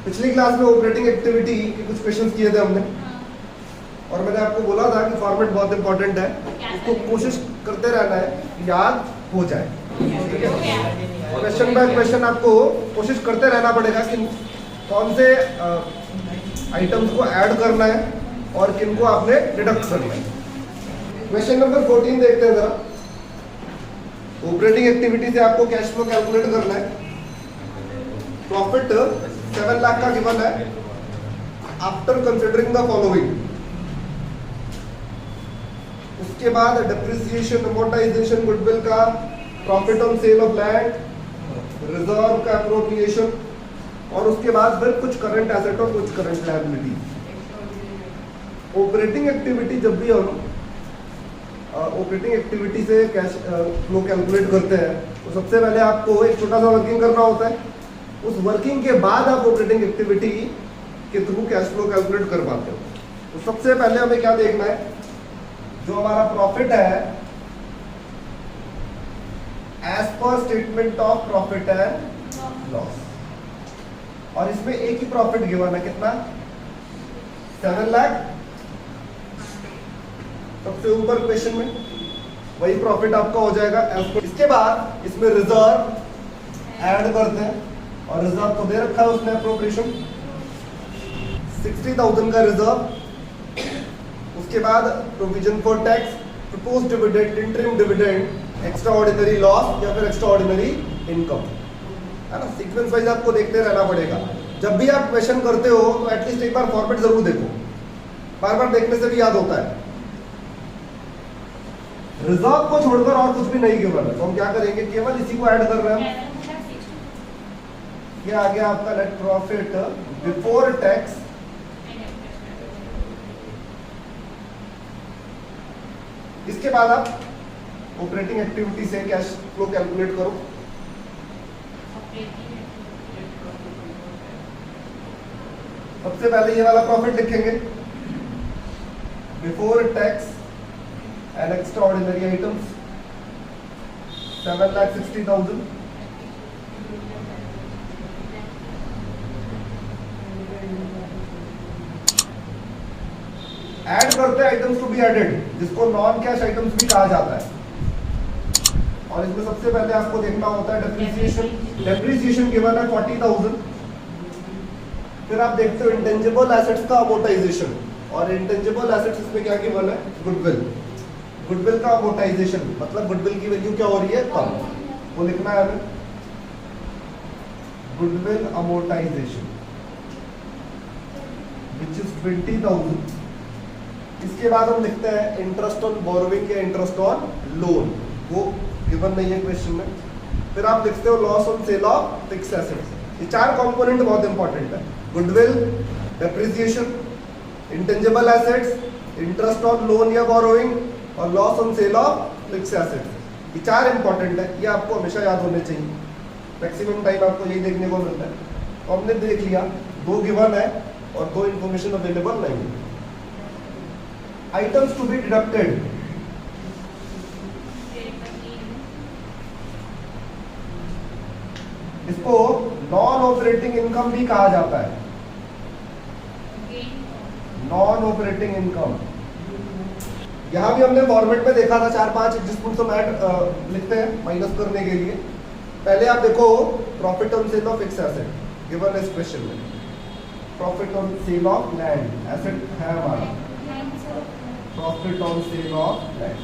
पिछली क्लास में operating activity के कुछ क्वेश्चंस किए थे हमने, और मैंने आपको बोला था कि फॉर्मेट बहुत इंपॉर्टेंट है, उसको कोशिश करते रहना है याद हो जाए। ठीक है, क्वेश्चन बाय क्वेश्चन आपको कोशिश करते रहना पड़ेगा कि कौन से आइटम्स को ऐड करना है और किन को आपने डिडक्ट करना है। क्वेश्चन नंबर 14 देखते हैं जरा। ऑपरेटिंग एक्टिविटी से आपको कैश फ्लो कैलकुलेट करना है। प्रॉफिट 7 लाख का गिवन है आफ्टर कंसिडरिंग द फॉलोइंग। उसके बाद डिप्रिसिएशन, अमोर्टाइजेशन, गुडविल का, profit on sale of land, reserve का अप्रोप्रिएशन, और उसके बाद फिर कुछ करंट एसेट और कुछ करंट लायबिलिटी। ऑपरेटिंग एक्टिविटी जब भी हम ऑपरेटिंग एक्टिविटी से कैश फ्लो कैलकुलेट करते हैं तो सबसे पहले आपको एक छोटा सा वर्किंग करना होता है। उस वर्किंग के बाद आप ऑपरेटिंग एक्टिविटी के थ्रू कैश फ्लो कैलकुलेट कर पाते हो। तो सबसे पहले हमें क्या देखना है, जो हमारा प्रॉफिट है as per statement of profit and loss, और इसमें एक ही प्रॉफिट गिवन है, कितना, 7 लाख। सबसे ऊपर क्वेश्चन में वही प्रॉफिट आपका हो जाएगा। इसके बाद इसमें रिजर्व ऐड करते हैं, और रिजर्व तो दे रखा है उसने अप्रोप्रिएशन 60,000 का रिजर्व। उसके बाद provision for tax, proposed dividend, interim dividend, extra ordinary loss या फिर एक्स्ट्रा ऑर्डिनरी इनकम, है ना। सीक्वेंस वाइज आपको देखते रहना पड़ेगा। जब भी आप क्वेश्चन करते हो तो एटलीस्ट एक बार फॉर्मेट जरूर देखो, बार बार देखने से भी याद होता है। रिजर्व को छोड़कर और कुछ भी नहीं गिवन है, तो हम क्या करेंगे, केवल इसी को ऐड कर रहे हैं। ये आ गया आपका नेट प्रॉफिट बिफोर टैक्स, इसके बाद आप ऑपरेटिंग एक्टिविटी से कैश फ्लो कैलकुलेट करो। सबसे पहले ये वाला प्रॉफिट लिखेंगे, before tax and extra ordinary items 7,60,000। Add करते हैं आइटम्स टू बी एडेड, जिसको नॉन कैश आइटम्स भी कहा जाता है। और इसमें सबसे पहले आपको देखना होता है डिप्रिसिएशन। डिप्रिसिएशन गिवन है 40,000। फिर आप देखते हो इंटेंजिबल एसेट्स का अमोर्टाइजेशन, और इंटेंजिबल एसेट्स इसमें क्या गिवन है, गुडविल। गुडविल का अमोर्टाइजेशन मतलब गुडविल की वैल्यू क्या हो रही है, कम, वो लिखना है हमें, गुडविल अमोर्टाइजेशन विच इज 20,000। इसके बाद हम लिखते हैं इंटरेस्ट ऑन बोरोइंग या इंटरेस्ट ऑन लोन, वो गिवन नहीं है क्वेश्चन में। फिर आप लिखते हो loss on sale of fixed assets. ये 4 कंपोनेंट बहुत इंपॉर्टेंट है, goodwill, depreciation, intangible assets, interest on loan या बोरोइंग, और loss on sale of fixed assets. ये 4 इंपॉर्टेंट है, ये आपको हमेशा याद होने चाहिए। मैक्सिमम टाइम आपको यही देखने को मिलता है। तो हमने देख लिया 2 गिवन है और 2 इंफॉर्मेशन अवेलेबल नहीं है। आइटम्स टू बी डिडक्टेड, इसको नॉन ऑपरेटिंग इनकम भी कहा जाता है। नॉन ऑपरेटिंग इनकम, यहां भी हमने फॉर्मेट में देखा था 4-5 एडजस्टमेंट्स हम ऐड लिखते हैं माइनस करने के लिए। पहले आप देखो profit on sale of fixed asset given इस क्वेश्चन में, profit on sale of land asset है हमारा, profit on sale of land.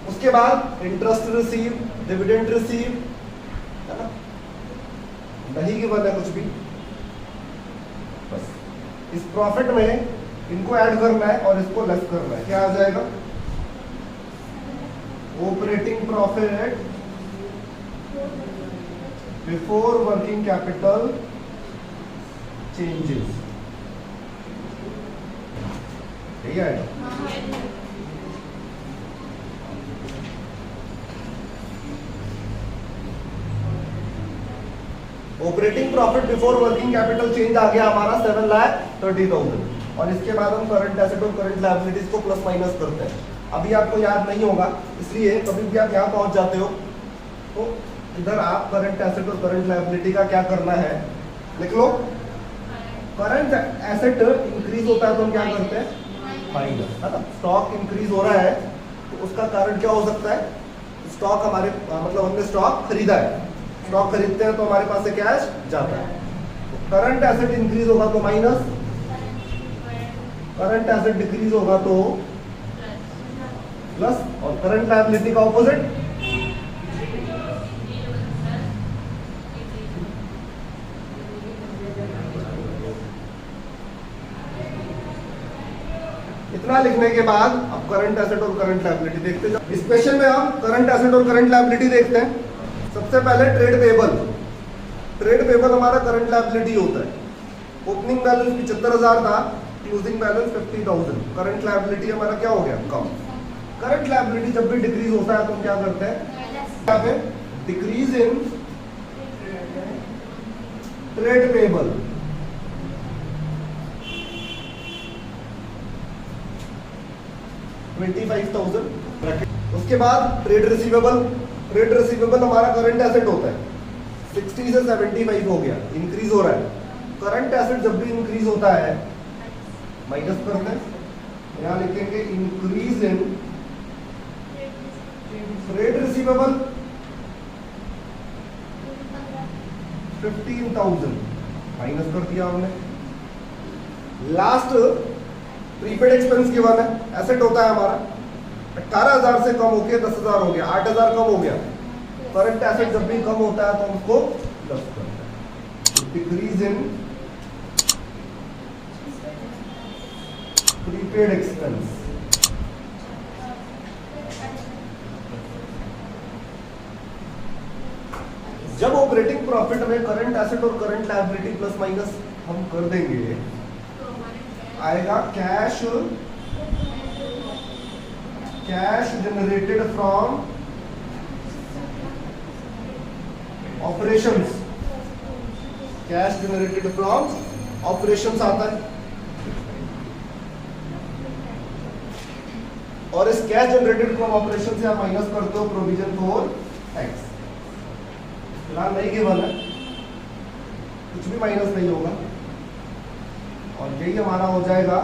उसके बाद इंटरेस्ट रिसीव, डिविडेंड रिसीव, है ना, नहीं गिवन है कुछ भी। बस इस प्रॉफिट में इनको ऐड करना है और इसको लेस करना है, क्या आ जाएगा, operating profit before working capital changes, यही आएगा। Operating profit before working capital change आ गया हमारा 7,30,000, और इसके बाद हम करंट एसेट और करंट लायबिलिटीज को प्लस माइनस करते हैं। अभी आपको याद नहीं होगा, इसलिए कभी भी आप यहाँ पहुंच जाते हो तो इधर आप करंट एसेट और करंट लायबिलिटी का क्या करना है, लिख लो। करंट एसेट इंक्रीज होता है तो हम क्या करते हैं, माइनस, है ना। स्टॉक इंक्रीज हो रहा है तो उसका कारण क्या हो सकता है, स्टॉक हमारे मतलब हमने स्टॉक खरीदा है, स्टॉक खरीदते हैं तो हमारे पास से कैश जाता है। करंट एसेट इंक्रीज होगा तो माइनस, करंट एसेट डिक्रीज होगा तो प्लस, और करंट लायबिलिटी का ऑपोजिट इतना लिखने के बाद अब करंट एसेट और करंट लायबिलिटी देखते हैं। इस क्वेश्चन में हम करंट एसेट और करंट लायबिलिटी देखते हैं। सबसे पहले ट्रेड पेबल, ट्रेड पेबल हमारा करंट लायबिलिटी होता है। ओपनिंग बैलेंस 75,000 था, क्लोजिंग बैलेंस 50,000, करंट लायबिलिटी हमारा क्या हो गया, कम। करंट लायबिलिटी जब भी डिक्रीज होता है तो हम क्या करते हैं, यहाँ पे डिक्रीज इन ट्रेड पेबल, उसके बाद ट्रेड रिसीवेबल, ट्रेड रिसीवेबल हमारा करंट एसेट होता है, 60 से 75 हो गया, इंक्रीज हो रहा है। करंट एसेट जब भी इंक्रीज होता है माइनस करते हैं, यहां लिखेंगे increase in trade receivable 15,000, minus कर दिया हमने। लास्ट प्रीपेड एक्सपेंस गिवन है, एसेट होता है हमारा 18,000 से कम होके 10,000 हो गया, 8,000 कम हो गया। करंट एसेट जब भी कम होता है तो उसको प्लस करते हैं, डिक्रीज इन प्रीपेड एक्सपेंस। जब ऑपरेटिंग प्रॉफिट में करंट एसेट और करंट लायबिलिटी प्लस माइनस हम कर देंगे, आएगा cash, cash generated from operations, cash generated from operations आता है। और इस कैश जनरेटेड फ्रॉम ऑपरेशन से आप माइनस करते हो प्रोविजन फॉर टैक्स। फिलहाल नहीं गिवन है, कुछ भी माइनस नहीं होगा, और यही हमारा हो जाएगा